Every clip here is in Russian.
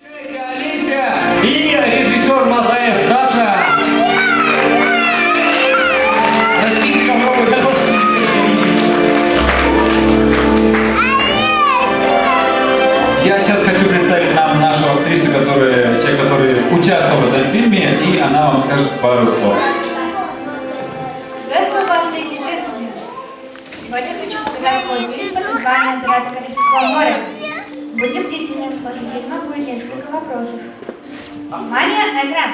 Олеся и режиссер Мазаев Саша. Простите, попробуй дорожку. Я сейчас хочу представить нам нашу актрису, человек, который участвовал в этом фильме, и она вам скажет пару слов. Приветствую вас, леди и джентльмены. Сегодня хочу показать свой фильм под названием «Пираты Карибского моря». Будьте бдительны, после фильма будет несколько вопросов. Внимание на экран!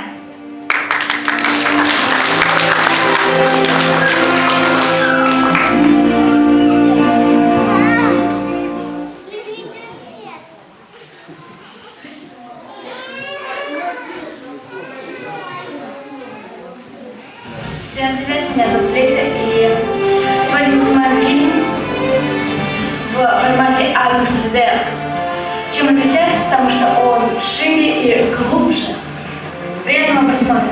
Всем привет, меня зовут Леся, и сегодня мы снимаем фильм в формате IMAX 3D. Чем отличается? Потому что он шире и глубже. Приятного просмотра!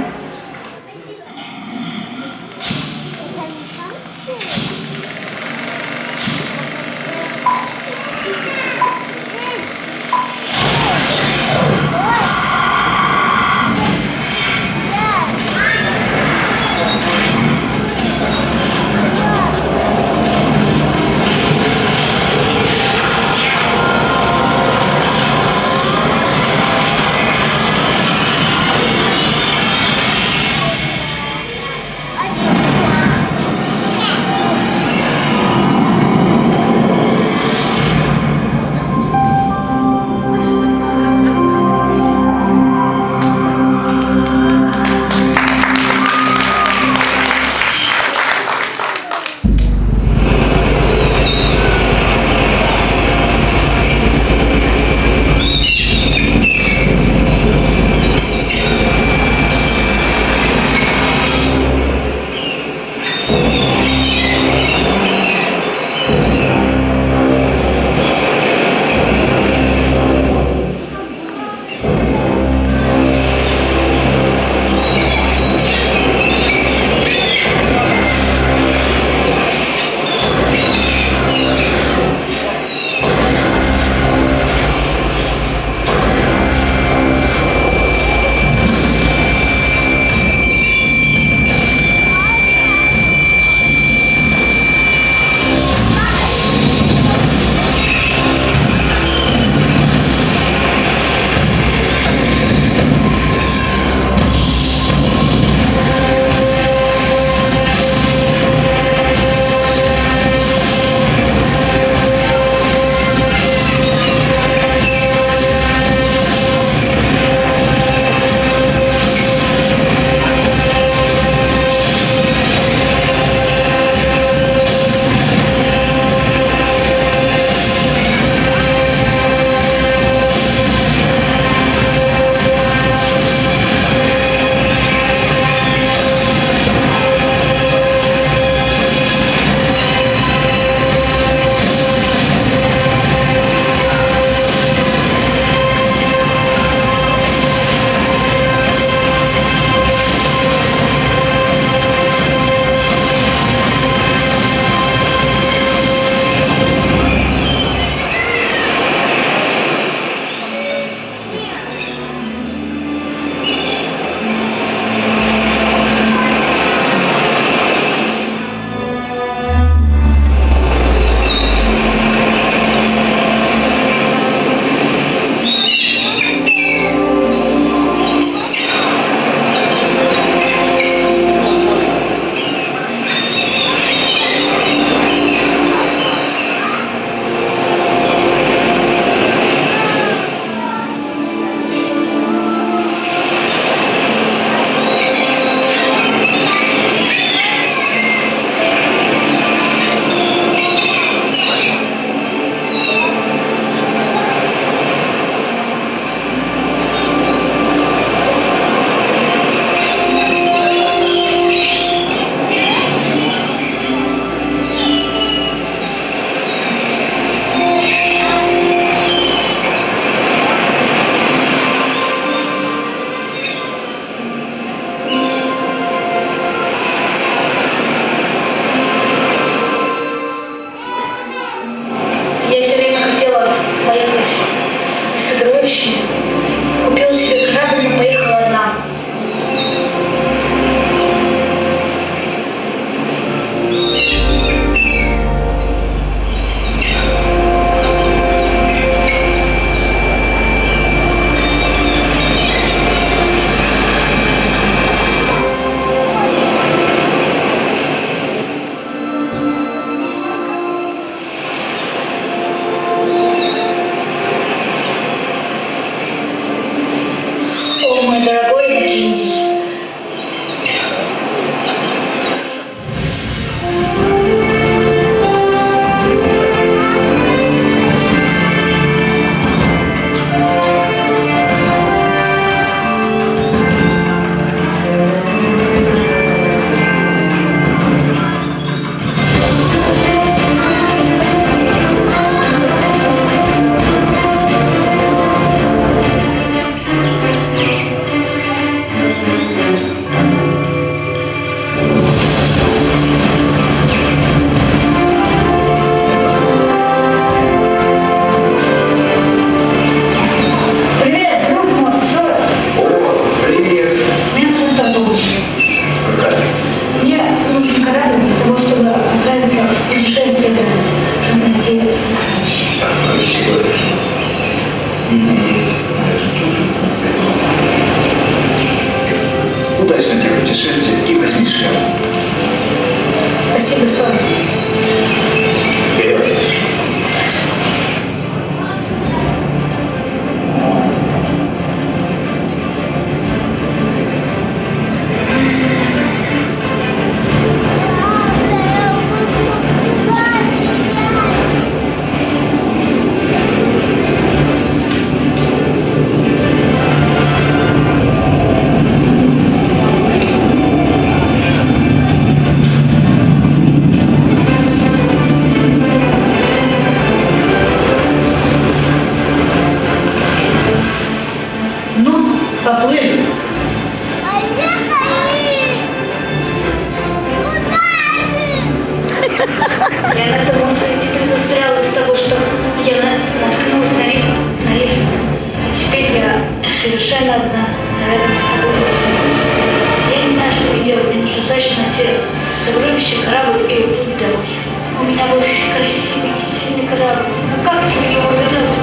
Ну как тебе его вернуть?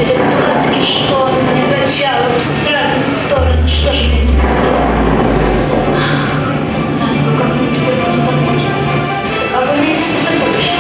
Этот дурацкий штон мне качал с разных сторон. Что же мне теперь делать? Надо бы как-нибудь вернуться домой. А вы меня сегодня забудешь.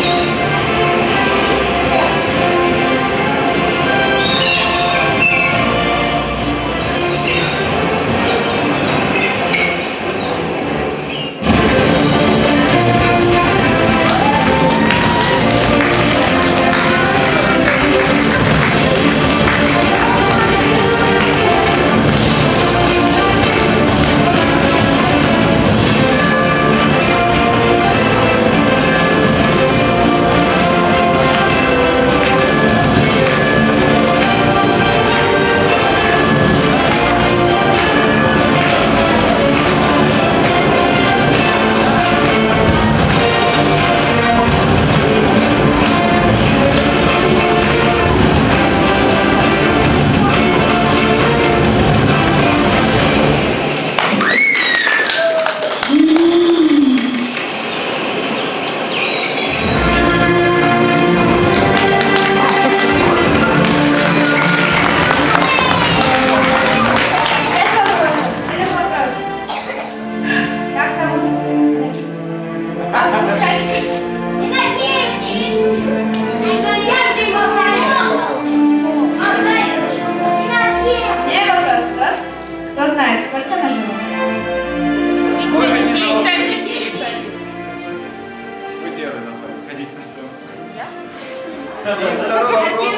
Второй вопрос.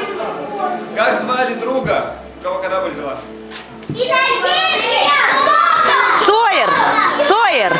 Как звали друга, у кого корабль взяла? Сойер! Сойер!